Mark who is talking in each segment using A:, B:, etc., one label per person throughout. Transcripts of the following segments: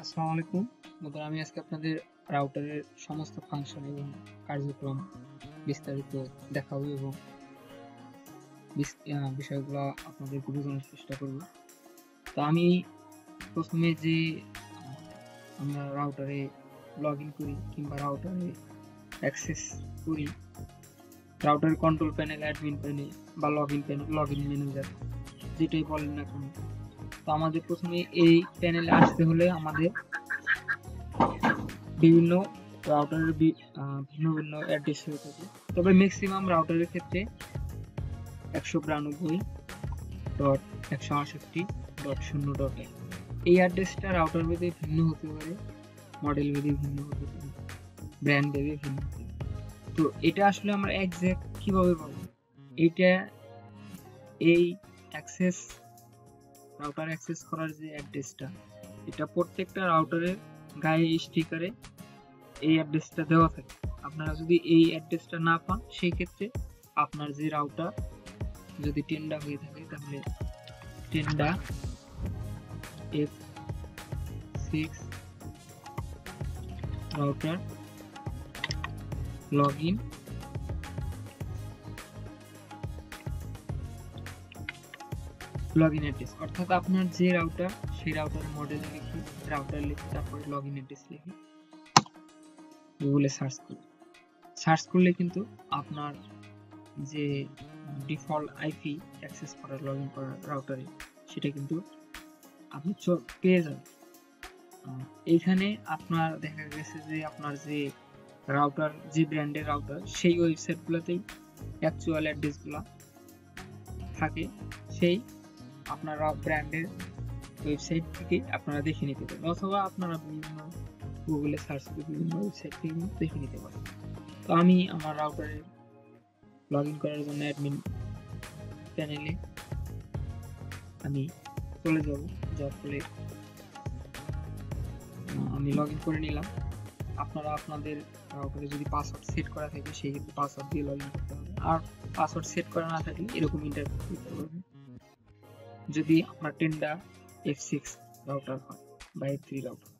A: আসসালামু আলাইকুম বন্ধুরা, আমি আজকে আপনাদের রাউটারের সমস্ত ফাংশন এবং কার্যক্রম বিস্তারিত দেখাবো এবং বিষয়গুলো আপনাদেরকে বোঝানোর চেষ্টা করব। তো আমি প্রথমে যে আমরা রাউটারে লগ ইন করি কিংবা রাউটারে অ্যাক্সেস করি, router control panel, admin panel বা log in panel, log in manager, যেটাই বলেন না কেন। তো আমাদের প্রথমে এই প্যানেলে আসতে হলে আমাদের বিভিন্ন রাউটারের ভিন্ন ভিন্ন অ্যাড্রেস হয়ে থাকে, তবে ম্যাক্সিমাম রাউটারের ক্ষেত্রে 192.168.0.1 এই অ্যাড্রেসটা রাউটার ভেদে ভিন্ন হতে পারে, মডেল ভেদে ভিন্ন হতে পারে, ব্র্যান্ড ভেদে ভিন্ন হতে পারে। তো এটা আসলে আমরা এক্সাক্ট কিভাবে পাবো? এটা এই অ্যাক্সেস রাউটার অ্যাক্সেস করার যে অ্যাড্রেসটা, এটা প্রত্যেকটা রাউটারের গায়ে স্টিকারে এই অ্যাড্রেসটা দেওয়া থাকে। আপনারা যদি এই অ্যাড্রেসটা না পান, সেই ক্ষেত্রে আপনার যে রাউটার যদি টেন্ডা হয়ে থাকে, তাহলে Tenda F6 router login address, অর্থাৎ আপনার যে রাউটার, সেই রাউটার মডেল লিখে, রাউটার লিখে, তারপরে লগইন অ্যাড্রেস লিখে গুগলে সার্চ করলে কিন্তু আপনার যে ডিফল্ট আইপি অ্যাক্সেস করার, লগইন করার রাউটারে, সেটা কিন্তু আপনি পেয়ে যাবেন। এইখানে আপনার দেখা গেছে যে আপনার যে রাউটার, যে ব্র্যান্ডের রাউটার, সেই ওয়েবসাইটগুলোতেই অ্যাকচুয়াল অ্যাড্রেসগুলো থাকে, সেই আপনার ব্র্যান্ডের ওয়েবসাইট থেকে আপনারা দেখে নিতে পারেন, অথবা আপনারা বিভিন্ন গুগলে সার্চ করে বিভিন্ন ওয়েবসাইট থেকে দেখে নিতে পারেন। তো আমি আমার রাউটারে লগ ইন করার জন্য অ্যাডমিন প্যানেলে আমি চলে যাব, যার ফলে আমি লগ ইন করে নিলাম। আপনারা আপনাদের রাউটারে যদি পাসওয়ার্ড সেট করা থাকে, সেই ক্ষেত্রে পাসওয়ার্ড দিয়ে লগ ইন করতে হবে, আর পাসওয়ার্ড সেট করা না থাকলে এরকম ইন্টারফেস দিতে হবে, যদি আপনার টেন্ডা F6 রাউটার হয় বা F3 রাউটার।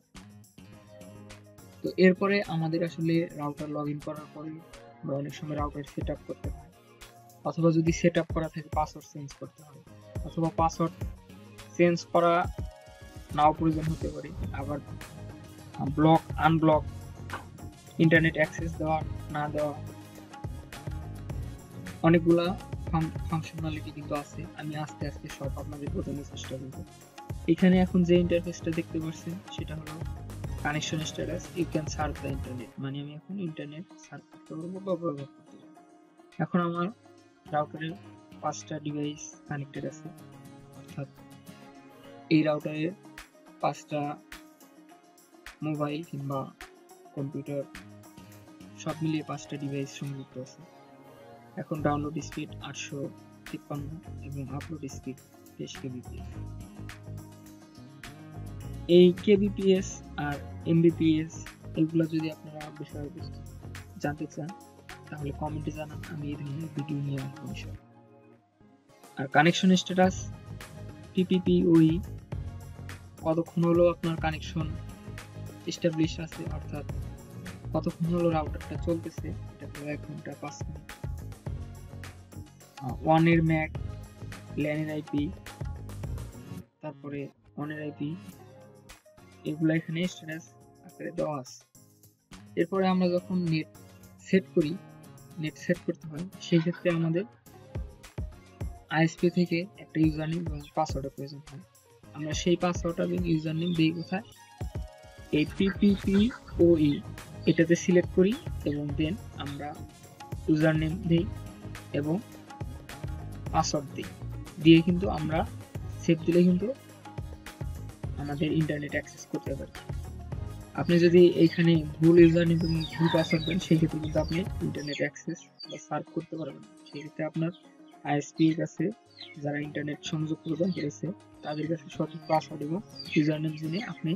A: তো এরপরে আমাদের আসলে রাউটার লগ ইন করার পরে বা অনেক সময় রাউটার সেট আপ করতে হয়, অথবা যদি সেট আপ করা থাকে পাসওয়ার্ড চেঞ্জ করতে হয়, অথবা পাসওয়ার্ড চেঞ্জ করা নাও প্রয়োজন হতে পারে, আবার ব্লক আনব্লক, ইন্টারনেট অ্যাক্সেস দেওয়া না দেওয়া, অনেকগুলা ফাংশনালিটি কিন্তু আছে। আমি আস্তে আস্তে সব আপনাদের বোঝানোর চেষ্টা করব। এখানে এখন যে ইন্টারফেসটা দেখতে পাচ্ছেন, সেটা হলো connection status, you can surf the internet, মানে আমি এখন ইন্টারনেট সার্ভ করতে পারবো বা ব্যবহার করতে পারবো। এখন আমার রাউটারের 5টা ডিভাইস কানেক্টেড আছে, অর্থাৎ এই রাউটারের 5টা মোবাইল কিংবা কম্পিউটার সব মিলিয়ে 5টা ডিভাইস সংযুক্ত আছে। এখন ডাউনলোড স্পিড 853 এবং আপলোড স্পিড 23 kbps। এই kbps আর mbps এগুলো যদি আপনারা বিষয়বস্তু জানতে চান, তাহলে কমেন্টে জানান, আমি এই ধরনের ভিডিও নিয়ে আসবো বিষয়। আর কানেকশন স্ট্যাটাস TPP/oe, কতক্ষণ হলো আপনার কানেকশন এস্টাবলিশ আছে, অর্থাৎ কতক্ষণ হলো রাউটারটা চলতেছে, এটা হলো 1 ঘন্টা 5 মিনিট। ওয়ানের ম্যাক, ল্যানের আইপি, তারপরে ওয়ানের আইপি, এগুলো এখানে স্ট্যাটাস আকারে দেওয়া আছে। এরপরে আমরা যখন নেট সেট করতে হয়, সেই ক্ষেত্রে আমাদের আইএসপি থেকে একটা ইউজার নেম এবং পাসওয়ার্ডের প্রয়োজন হয়। আমরা সেই পাসওয়ার্ড এবং ইউজার নেম দিই কোথায়? এই TPP/oe এটাতে সিলেক্ট করি এবং দেন আমরা ইউজার নেম দিই এবং পাসওয়ার্ড দিই, দিয়ে কিন্তু আমরা সেভ দিলে কিন্তু আমাদের ইন্টারনেট অ্যাক্সেস করতে পারি। আপনি যদি এইখানে ভুল ইউজার নেম এবং ভুল পাসওয়ার্ড দেন, সেই ক্ষেত্রে কিন্তু আপনি ইন্টারনেট অ্যাক্সেস বা সার্ভ করতে পারবেন না। সেই ক্ষেত্রে আপনার আইএসপির কাছে, যারা ইন্টারনেট সংযোগ প্রদান করেছে, তাদের কাছে সঠিক পাসওয়ার্ড এবং ইউজার নেম জেনে আপনি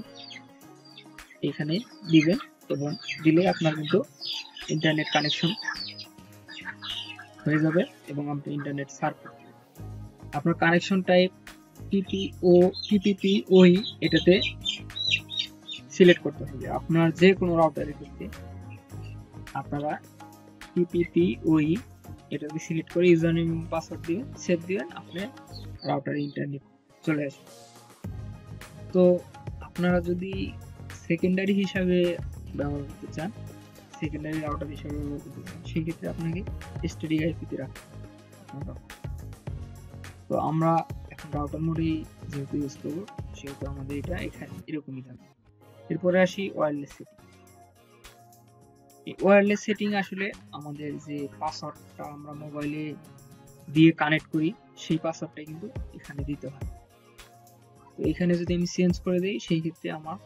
A: এখানে দিবেন, এবং দিলে আপনার কিন্তু ইন্টারনেট কানেকশন হয়ে যাবে এবং আপনি ইন্টারনেট সার্ভ করতে পারবেন। আপনার কানেকশন টাইপ TPP/oe, এটাতে সিলেক্ট করতে হবে। আপনার যে কোনো রাউটারের ক্ষেত্রে আপনারা PPPoE এটাকে সিলেক্ট করে ইউজার নেম এবং পাসওয়ার্ড দিবেন, সেভ দিবেন, আপনার রাউটারে ইন্টারনেট চলে আসবে। তো আপনারা যদি সেকেন্ডারি হিসাবে ব্যবহার করতে চান, সেকেন্ডারি রাউটার হিসাবে ব্যবহার করতে চান, সেক্ষেত্রে আপনাকে স্ট্যাটিক আইপিতে রাখতে হবে। তো আমরা এখন রাউটার মোডেই যেহেতু ইউজ করবো, সেহেতু আমাদের এটা এখানে এরকমই থাকবে। এরপরে আসি ওয়্যারলেস সেটিং। ওয়্যারলেস সেটিং আসলে আমাদের যে পাসওয়ার্ডটা আমরা মোবাইলে দিয়ে কানেক্ট করি, সেই পাসওয়ার্ডটা কিন্তু এখানে দিতে হয়। তো এখানে যদি আমি চেঞ্জ করে দিই, সেই ক্ষেত্রে আমার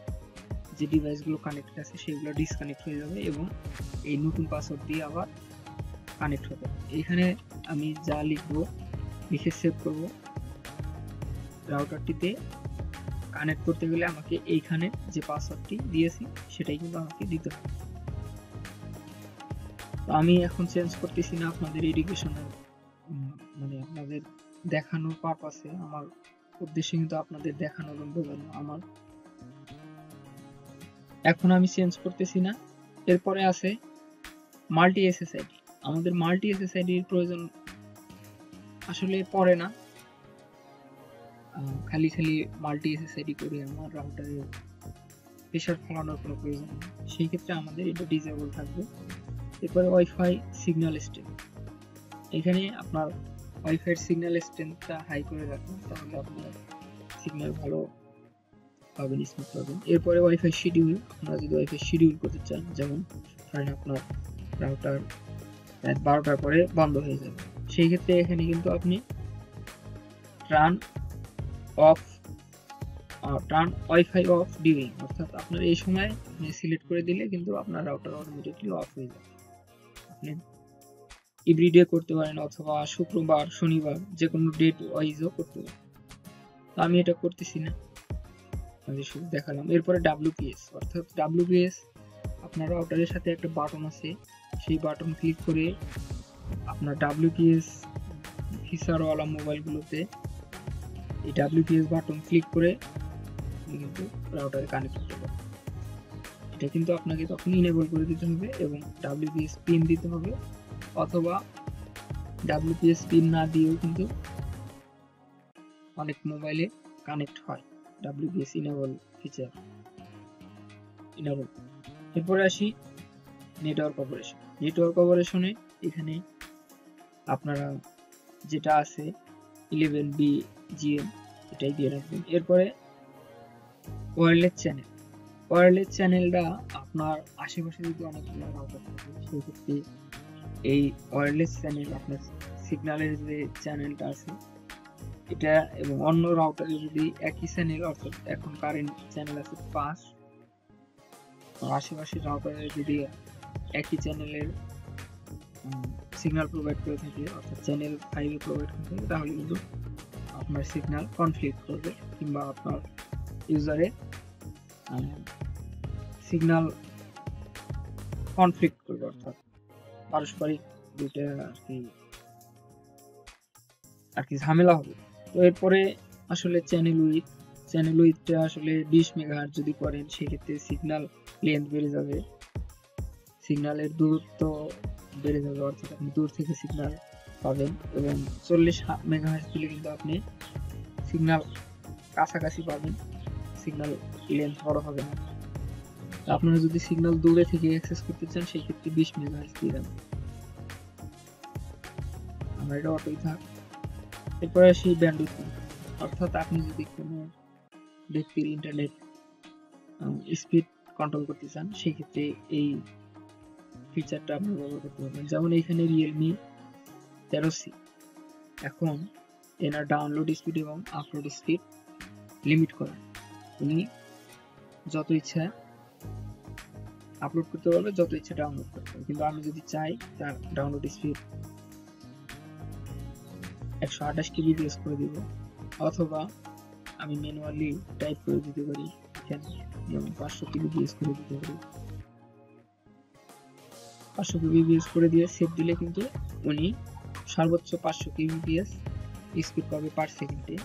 A: যে ডিভাইসগুলো কানেক্ট আছে সেগুলো ডিসকানেক্ট হয়ে যাবে এবং এই নতুন পাসওয়ার্ড দিয়ে আবার কানেক্ট হবে। এখানে আমি যা লিখবো, লিখে সেভ করব। রাউটারটিতে কানেক্ট করতে গেলে আমাকে এইখানে যে পাসওয়ার্ডটি দিয়েছি সেটাই কিন্তু আমাকে দিতে হবে। তো আমি এখন চেঞ্জ করতেছি না, আপনাদের এডুকেশনের মানে আপনাদের দেখানোর পারপাসে, আমার উদ্দেশ্য কিন্তু আপনাদের দেখানোর বোঝানো আমার। এখন আমি চেঞ্জ করতেছি না। এরপরে আছে মাল্টি এসএসআইডি। আমাদের মাল্টি এসএসআইডির প্রয়োজন আসলে পড়ে না, খালি মাল্টি এসএসআইডি করে আমার রাউটারে প্রেসার ফলানোর কোনো প্রয়োজন নেই। সেই ক্ষেত্রে আমাদের এটা ডিসেবল থাকবে। এরপরে ওয়াইফাই সিগন্যাল স্ট্রেংথ। এখানে আপনার ওয়াইফাই সিগন্যাল স্ট্রেংথটা হাই করে রাখুন, তাহলে আপনার সিগন্যাল ভালো পাবেন, স্মুথ পাবেন। এরপরে ওয়াইফাই শিডিউল। আপনারা যদি ওয়াইফাই শিডিউল করতে চান, যেমন ধরেন আপনার রাউটার রাত 12টার পরে বন্ধ হয়ে যাবে, সেই ক্ষেত্রে এখানে কিন্তু আপনি টার্ন ওয়াইফাই অফ ডিউরিং, অর্থাৎ আপনার এই সময় সিলেক্ট করে দিলে কিন্তু আপনার রাউটার অটোমেটিকলি অফ হয়ে যাবে। আপনি এভরিডে করতে পারেন অথবা শুক্রবার, শনিবার, যে কোনো ডেট ওয়াইজও করতে পারেন। তো আমি এটা করতেছি না, আমি শুধু দেখালাম। এরপরে WPS, অর্থাৎ WPS আপনার রাউটারের সাথে একটা বাটন আছে, সেই বাটন ক্লিক করে আপনার WPS ফিচারওয়ালা মোবাইলগুলোতে এই WPS বাটন ক্লিক করে কিন্তু রাউটারে কানেক্ট করতে পারবেন। এটা কিন্তু আপনাকে তখন ইনেবল করে দিতে হবে এবং WPS পিন দিতে হবে, অথবা WPS পিন না দিয়েও কিন্তু অনেক মোবাইলে কানেক্ট হয় WPS ইনেবল ফিচার ইনেবল। এরপরে আসি নেটওয়ার্ক অপারেশন। নেটওয়ার্ক অপারেশনে এখানে আপনারা যেটা আছে 11BGN এটাই দিয়ে রাখবেন। এরপরে ওয়্যারলেস চ্যানেল। ওয়্যারলেস চ্যানেলটা আপনার আশেপাশে যদি অনেকগুলো রাউটার থাকে, সেক্ষেত্রে এই ওয়্যারলেস চ্যানেল আপনার সিগন্যালের যে চ্যানেলটা আছে এটা এবং অন্য রাউটারে যদি একই চ্যানেল, অর্থাৎ এখন কারেন্ট চ্যানেল আছে 5, আশেপাশের রাউটারে যদি একই চ্যানেলের সিগন্যাল প্রোভাইড করে থাকে, অর্থাৎ চ্যানেল 5 প্রোভাইড করে থাকে, তাহলে কিন্তু আপনার সিগন্যাল কনফ্লিক্ট করবে কিংবা আপনার ইউজারে সিগন্যাল কনফ্লিক্ট করবে, অর্থাৎ পারস্পরিক দুইটা আর কি ঝামেলা হবে। তো এরপরে আসলে চ্যানেল উইথটা আসলে 20 মেগাহার্জ যদি করেন, সেক্ষেত্রে সিগন্যাল লেন্থ বেড়ে যাবে, সিগন্যালের দূরত্ব বেড়ে যাবে, অর্থাৎ আপনি দূর থেকে সিগন্যাল পাবেন। এবং 40 মেগাহার্জ দিলে কিন্তু আপনি সিগন্যাল কাছাকাছি পাবেন, সিগন্যাল লেন্থ বড় হবে না। আপনারা যদি সিগন্যাল দূরে থেকে অ্যাক্সেস করতে চান, সেই ক্ষেত্রে 20 মেগাহার্জ দিয়ে দেবেন। আমরা এটা অটোই থাক। এরপরে আসি ব্যান্ডউইথ, অর্থাৎ আপনি যদি কোনো ব্যক্তির ইন্টারনেট স্পিড কন্ট্রোল করতে চান, সেই ক্ষেত্রে এই ফিচারটা আপনি ব্যবহার করতে পারবেন। যেমন এখানে Realme 13C, এখন এনার ডাউনলোড স্পিড এবং আপলোড স্পিড লিমিট করা, উনি যত ইচ্ছা আপলোড করতে পারবে, যত ইচ্ছা ডাউনলোড করতে পারবে। কিন্তু আমি যদি চাই তার ডাউনলোড স্পিড 128 kbps করে দিব, অথবা আমি ম্যানুয়ালি টাইপ করে দিতে পারি, যেমন 500 kbps করে দিতে পারি। 500 kbps করে দিয়ে সেভ দিলে কিন্তু উনি সর্বোচ্চ 500 kbps স্পিড পাবে পার সেকেন্ডে,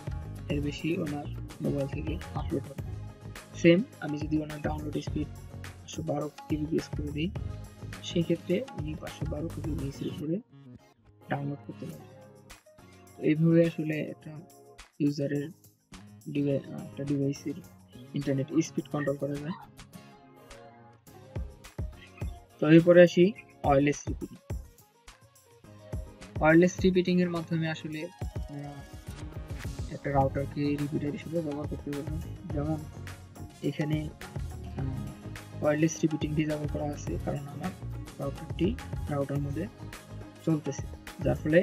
A: এর বেশি ওনার মোবাইল থেকে আপলোড হবে। সেম আমি যদি ওনার ডাউনলোড স্পিড 512 kbps করে দিই, সেক্ষেত্রে উনি 512 kbps এর উপরে ডাউনলোড করতে পারবেন। তো এইভাবে আসলে একটা ইউজারের একটা ডিভাইসের ইন্টারনেট স্পিড কন্ট্রোল করা যায়। তো এরপরে আসি ওয়্যারলেস রিপিটিং। ওয়্যারলেস রিপিটিং এর মাধ্যমে আসলে একটা রাউটারকে রিপিটার হিসেবে ব্যবহার করতে পারবেন। যেমন এখানে ওয়্যারলেস রিপিটিং ডিসেবল করা আছে, কারণ আমার রাউটারটি রাউটার মোডে চলতেছে, যার ফলে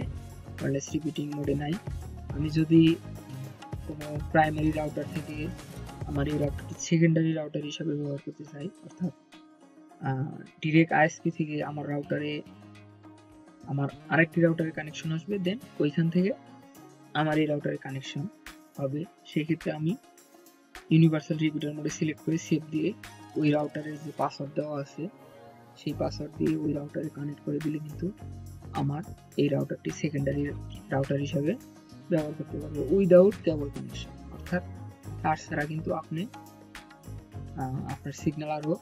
A: ওয়্যারলেস রিপিটিং মোডে নাই। আমি যদি কোনো প্রাইমারি রাউটার থেকে আমার এই রাউটারটি সেকেন্ডারি রাউটার হিসেবে ব্যবহার করতে চাই, অর্থাৎ ডিরেক্ট আইএসপি থেকে আমার রাউটারে আমার আরেকটি রাউটারে কানেকশন আসবে, দেন ওইখান থেকে আমার এই রাউটারে কানেকশন হবে, সেক্ষেত্রে আমি ইউনিভার্সাল রিপিটার মোডে সিলেক্ট করে সেভ দিয়ে ওই রাউটারের যে পাসওয়ার্ড দেওয়া আছে সেই পাসওয়ার্ড দিয়ে ওই রাউটারে কানেক্ট করে দিলে কিন্তু আমার এই রাউটারটি সেকেন্ডারি রাউটার হিসাবে ব্যবহার করতে পারবে উইদাউট কেবল কানেকশন। অর্থাৎ তার ছাড়া কিন্তু আপনি আপনার সিগন্যাল আরও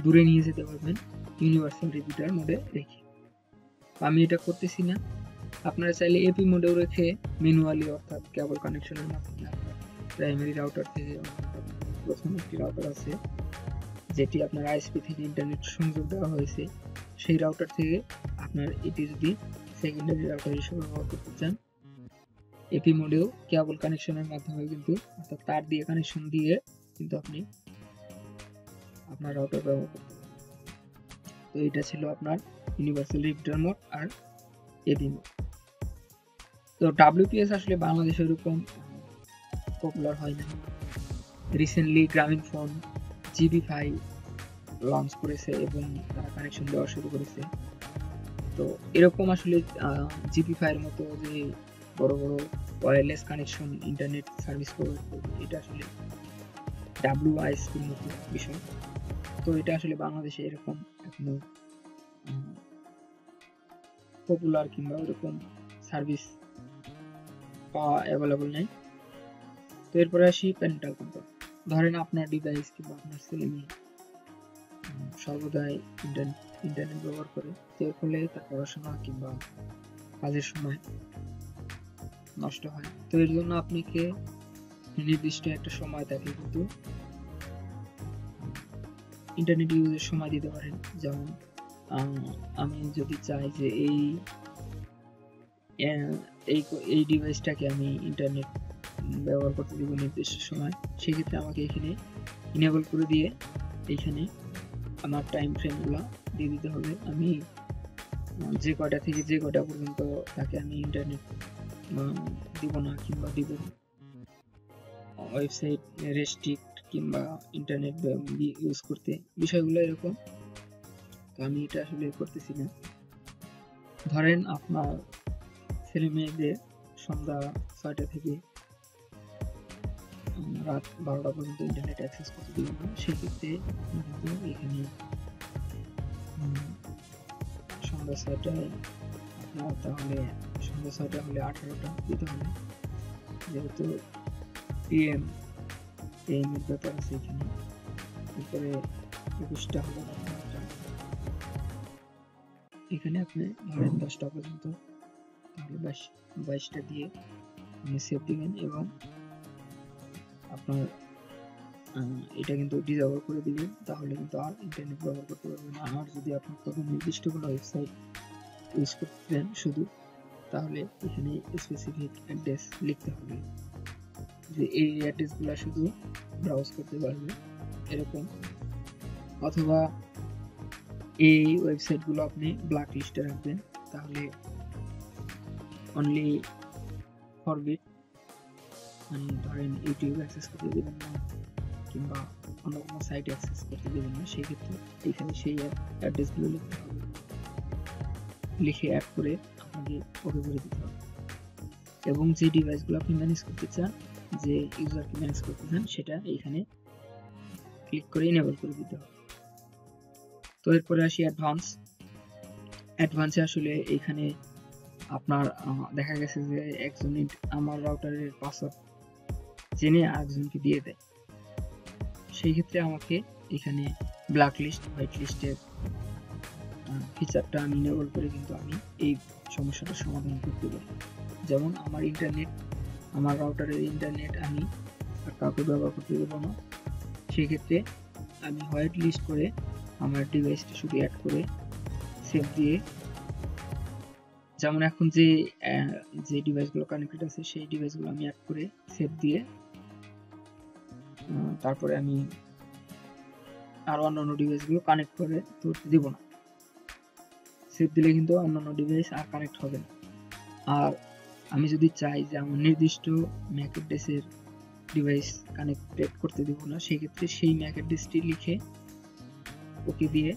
A: দূরে নিয়ে যেতে পারবেন ইউনিভার্সাল রিপিটার মোডে রেখে। আমি এটা করতেছি না, আপনারা চাইলে এপি মোডেও রেখে ম্যানুয়ালি অর্থাৎ কেবল কানেকশনের মাধ্যমে প্রাইমারি রাউটার থেকে প্রথম একটি রাউটার আছে যেটি আপনার আইএসপি থেকে ইন্টারনেট সংযোগ দেওয়া হয়েছে, সেই রাউটার থেকে আপনার এটি যদি সেকেন্ডারি রাউটার হিসেবে ব্যবহার করতে চান, এপি মোডেও কেবল কানেকশনের মাধ্যমে কিন্তু অর্থাৎ তার দিয়ে কানেকশন দিয়ে কিন্তু আপনি আপনার রাউটার ব্যবহার করতে পারেন। তো এটা ছিল আপনার ইউনিভার্সাল রিপিটার মোড আর এপি মোড। তো WPS আসলে বাংলাদেশে এরকম পপুলার হয় না। রিসেন্টলি গ্রামীণফোন জিবি5 লঞ্চ করেছে এবং তারা কানেকশন দেওয়া শুরু করেছে। তো এরকম আসলে জিবি5 এর মতো যে বড় বড় wireless connection internet service provide করবে, এটা আসলে WISPর মতো বিষয়। তো এটা আসলে বাংলাদেশে এরকম এখনো পপুলার কিংবা ওরকম সার্ভিস পাওয়া অ্যাভেলেবল নেই। তো এরপরে আসি প্যারেন্টাল কন্ট্রোল। ধরেন আপনার ডিভাইস কিংবা আপনার ছেলে মেয়ে সর্বদাই ইন্টারনেট ব্যবহার করে, এর ফলে তার পড়াশোনা কিংবা কাজের সময় নষ্ট হয়। তো এর জন্য আপনাকে নির্দিষ্ট একটা সময় তাকে কিন্তু ইন্টারনেট ইউজের সময় দিতে পারেন। যেমন আমি যদি চাই যে এই ডিভাইসটাকে আমি ইন্টারনেট ব্যবহার করতে দিব নির্দিষ্ট সময়, সেক্ষেত্রে আমাকে এখানে ইনেবল করে দিয়ে এইখানে আমার টাইম ফ্রেমগুলো দিয়ে দিতে হবে। আমি যে কয়টা থেকে যে কয়টা পর্যন্ত তাকে আমি ইন্টারনেট দিব না কিংবা দিব, ওয়েবসাইট রেস্ট্রিক্ট কিংবা ইন্টারনেট ইউজ করতে, বিষয়গুলো এরকম। তো আমি এটা আসলে করতেছি না। ধরেন আপনার ছেলে মেয়েদের সন্ধ্যা 6টা থেকে রাত 12টা পর্যন্ত ইন্টারনেট অ্যাক্সেস করতে দিবেন না, সেক্ষেত্রে কিন্তু এখানে সন্ধ্যা 6টায় আপনার তাহলে সন্ধ্যা 6টা হলে 18টা দিতে হবে, যেহেতু PM এর ব্যাপার আছে এখানে। এরপরে 21টা হলো এখানে আপনি ধরেন 10টা পর্যন্ত, তাহলে 22টা দিয়ে আপনি সেভ দিবেন এবং আপনার এটা কিন্তু ডিসেবল করে দিবেন, তাহলে কিন্তু আর ইন্টারনেট ব্যবহার করতে পারবেন না। আর যদি আপনি কোনো নির্দিষ্ট কোনো ওয়েবসাইট ইউজ করতেন শুধু, তাহলে এখানে স্পেসিফিক অ্যাড্রেস লিখতে হবে যে এই অ্যাড্রেসগুলো শুধু ব্রাউজ করতে পারবে এরকম, অথবা এই ওয়েবসাইটগুলো আপনি ব্ল্যাক লিস্টে রাখবেন, তাহলে অনলি ফরবিট, ধরেন ইউটিউব অ্যাক্সেস করতে দেবেন না কিংবা অন্য কোনো সাইট অ্যাক্সেস করতে দেবেন না, সেই ক্ষেত্রে এখানে সেই অ্যাড্রেসগুলো লিখতে হবে, লিখে অ্যাড করে আপনাকে ওকে করে দিতে হবে। এবং যে ডিভাইসগুলো আপনি ম্যানেজ করতে চান, যে ইউজারকে ম্যানেজ করতে চান, সেটা এইখানে ক্লিক করে ইনেবল করে দিতে হবে। তো এরপরে আসি অ্যাডভান্সে আসলে এখানে আপনার দেখা গেছে যে একজন আমার রাউটারের পাসওয়ার্ড জেনে আরেকজনকে দিয়ে দেয়, সেই ক্ষেত্রে আমাকে এখানে ব্ল্যাক লিস্ট হোয়াইট লিস্টের ফিচারটা আমি ইনেবল করে কিন্তু আমি এই সমস্যাটা সমাধান করতে পারি। যেমন আমার রাউটারের ইন্টারনেট আমি আর কাউকে ব্যবহার করতে দেবো না, সেক্ষেত্রে আমি হোয়াইট লিস্ট করে আমার ডিভাইসটা শুধু অ্যাড করে সেভ দিয়ে, যেমন এখন যে ডিভাইসগুলো কানেক্টেড আছে সেই ডিভাইসগুলো আমি অ্যাড করে সেভ দিয়ে তারপরে আমি আর অন্যান্য ডিভাইসগুলো কানেক্ট করে করতে দিব না। সেভ দিলে কিন্তু অন্যান্য ডিভাইস আর কানেক্ট হবে না। আর আমি যদি চাই যে আমার নির্দিষ্ট ম্যাক অ্যাড্রেসের ডিভাইস কানেক্টেড করতে দেব না, সেক্ষেত্রে সেই ম্যাক অ্যাড্রেসটি লিখে ওকে দিয়ে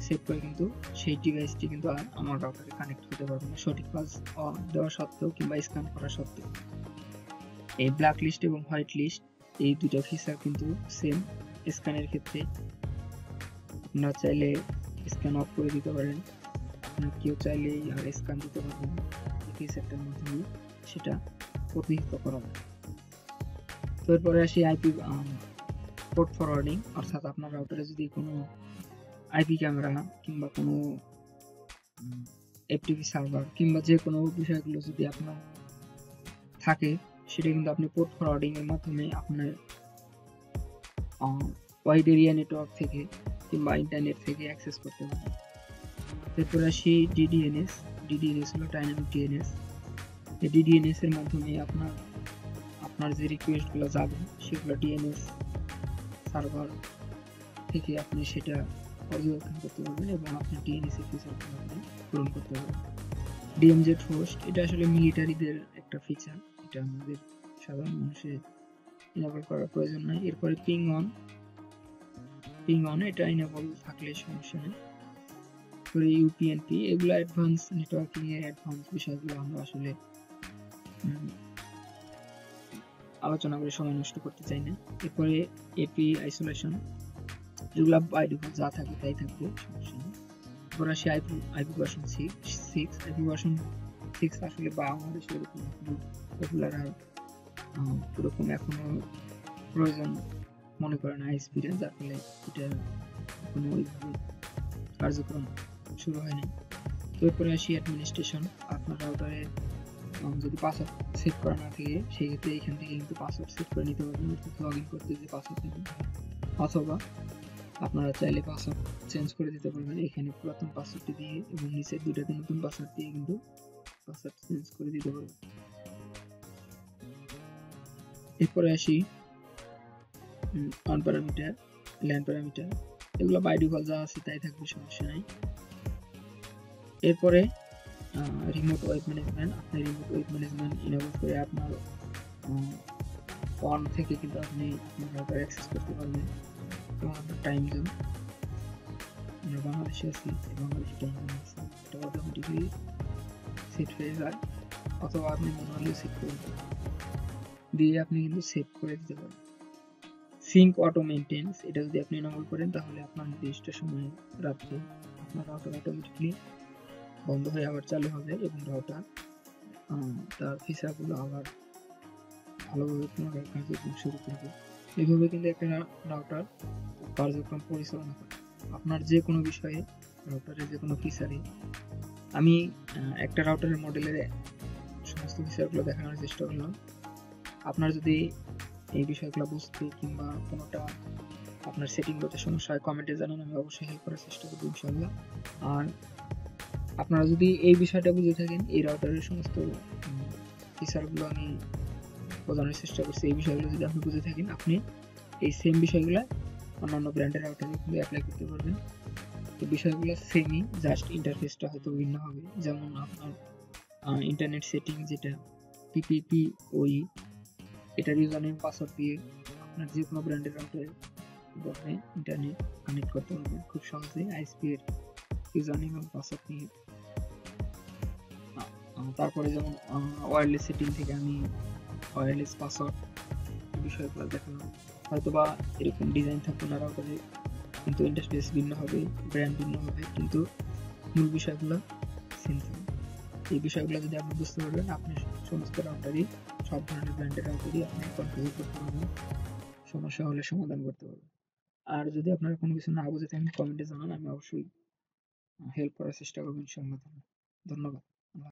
A: সেভ করে কিন্তু সেই ডিভাইসটি কিন্তু আর আমার রাউটারে কানেক্ট হতে পারবে না, সঠিক পাস দেওয়া সত্ত্বেও কিংবা স্ক্যান করা সত্ত্বেও। এই ব্ল্যাক লিস্ট এবং হোয়াইট লিস্ট এই দুটো ফিচার কিন্তু সেম। স্ক্যানের ক্ষেত্রে আপনারা চাইলে স্ক্যান অফ করে দিতে পারেন, কেউ চাইলে আর স্ক্যান দিতে পারবেন, এই ফিচারটার মাধ্যমে সেটা প্রতিহিত করা যায়। তো এরপরে আসি আইপি পোর্ট ফরওয়ার্ডিং, অর্থাৎ আপনার রাউটারে যদি কোনো আইপি ক্যামেরা কিংবা কোনো এফটিপি সার্ভার কিংবা যে কোনো বিষয়গুলো যদি আপনার থাকে, সেটা কিন্তু আপনি পোর্ট ফরওয়ার্ডিং এর মাধ্যমে আপনার ওয়াইড এরিয়া নেটওয়ার্ক থেকে কিংবা ইন্টারনেট থেকে অ্যাক্সেস করতে পারবেন। এরপরে আসি ডিডিএনএস। ডিডিএনএস হলো ডাইনামিক ডিএনএস। এই ডিডিএনএস এর মাধ্যমে আপনার যে রিকোয়েস্টগুলো যাবে সেগুলো ডিএনএস সার্ভার থেকে আপনি সেটা পর্যবেক্ষণ করতে পারবেন এবং আপনার ডিএনএস এর ফিচারগুলো আপনি পূরণ করতে পারবেন। ডিএমজেড হোস্ট, এটা আসলে মিলিটারিদের একটা ফিচার, এটা আমাদের সাধারণ মানুষের ইনেবল করার প্রয়োজন নাই। এরপরে পিং অন, এটা ইনেবল থাকলে সমস্যা নেই। পরে ইউপিএনপি, এগুলো অ্যাডভান্স নেটওয়ার্কিং এর অ্যাডভান্স বিষয়গুলো আমরা আসলে আলোচনা করে সময় নষ্ট করতে চাই না। এরপরে এপি আইসোলেশন, যেগুলো বাই ডিফল্ট যা থাকে তাই থাকবে, সমস্যা নেই। এরপর আসি আইপি ভার্সন 6। আইপি ভার্সন 6 আসলে বাংলাদেশে এরকম পপুলার আর ওরকম এখনো প্রয়োজন মনে করে না আইএসপিরা, যার ফলে এটা কোনো ওইভাবে কার্যক্রম শুরু হয়নি। তো এরপরে আসি অ্যাডমিনিস্ট্রেশন। আপনার রাউটারে যদি পাসওয়ার্ড সেট করা না থাকে, সেক্ষেত্রে এখান থেকে কিন্তু পাসওয়ার্ড সেট করে নিতে পারবেন, অর্থাৎ লগ ইন করতে যে পাসওয়ার্ড নেবেন, অথবা আপনারা চাইলে পাসওয়ার্ড চেঞ্জ করে দিতে পারবেন এখানে পুরাতন পাসওয়ার্ডটি দিয়ে, এবং নিচের দুটাতে নতুন পাসওয়ার্ড দিয়ে কিন্তু পাসওয়ার্ড চেঞ্জ করে দিতে পারবেন। এরপরে আসি অন প্যারামিটার, ল্যান প্যারামিটার, এগুলো বাই ডিফল্ট যা আছে তাই থাকবে, সমস্যা নাই। এরপরে রিমোট ওয়েব ম্যানেজমেন্ট, আপনি রিমোট ওয়েব ম্যানেজমেন্ট ইনেবল করে আপনার ফোন থেকে কিন্তু আপনি আপনার রাউটার অ্যাক্সেস করতে পারবেন। এবং আপনার টাইম জোন, আমরা বাংলাদেশে আছি, বাংলাদেশি টাইম জোন আছে, এটা অটোমেটিক্যালি সেট হয়ে যায়, অথবা আপনি ম্যানুয়ালি সেট করে দিয়ে আপনি কিন্তু সেভ করে দিতে পারেন। সিঙ্ক অটো মেইনটেন্স, এটা যদি আপনি ইনেবল করেন তাহলে আপনার নির্দিষ্ট সময়ে রাত্রে আপনার রাউটার অটোমেটিক্যালি বন্ধ হয়ে আবার চালু হবে এবং রাউটার তার ফিচারগুলো আবার ভালোভাবে পুনরায় কার্যক্রম শুরু করবে। এইভাবে কিন্তু একটা রাউটার কার্যক্রম পরিচালনা করে। আপনার যে কোনো বিষয়ে রাউটারের যে কোনো ফিচারে আমি একটা রাউটারের মডেলের সমস্ত ফিচারগুলো দেখানোর চেষ্টা করলাম। আপনার যদি এই বিষয়গুলো বুঝতে কিংবা কোনোটা আপনার সেটিং করতে সমস্যা হয়, কমেন্টে জানান, আমি অবশ্যই হেল্প করার চেষ্টা করব ইনশাআল্লাহ। আর আপনারা যদি এই বিষয়টা বুঝে থাকেন, এই রাউটারের সমস্ত ফিচারগুলো আমি বোঝানোর চেষ্টা করছি, এই বিষয়গুলো যদি আপনি বুঝে থাকেন, আপনি এই সেম বিষয়গুলো অন্যান্য ব্র্যান্ডের রাউটারে কিন্তু অ্যাপ্লাই করতে পারবেন। এই বিষয়গুলো সেমই, জাস্ট ইন্টারফেসটা হয়তো ভিন্ন হবে। যেমন আপনার ইন্টারনেট সেটিং যেটা PPPoE, এটার ইউজারনেম পাসওয়ার্ড দিয়ে আপনার যে কোনো ব্র্যান্ডের রাউটারে আপনি ইন্টারনেট কানেক্ট করতে পারবেন খুব সহজেই আইএসপি এর ইউজারনেম এবং পাসওয়ার্ড নিয়ে। তারপরে যেমন ওয়্যারলেস সেটিং থেকে আমি ওয়্যারলেস পাসওয়ার্ড বিষয়গুলো দেখালাম। হয়তোবা এরকম ডিজাইন থাকবে না রাউটারে, কিন্তু ইন্টারফেস ভিন্ন হবে, ব্র্যান্ড ভিন্ন হবে, কিন্তু মূল বিষয়গুলো সেম থাকবে। এই বিষয়গুলো যদি আপনি বুঝতে পারবেন, আপনি সমস্ত রাউটারই, সব ধরনের ব্র্যান্ডের রাউটারই আপনি কনফিগার করতে পারবেন, সমস্যা হলে সমাধান করতে পারবেন। আর যদি আপনারা কোনো কিছু না বুঝে থাকেন কমেন্টে জানান, আমি অবশ্যই হেল্প করার চেষ্টা করব ইনশাআল্লাহ। ধন্যবাদ।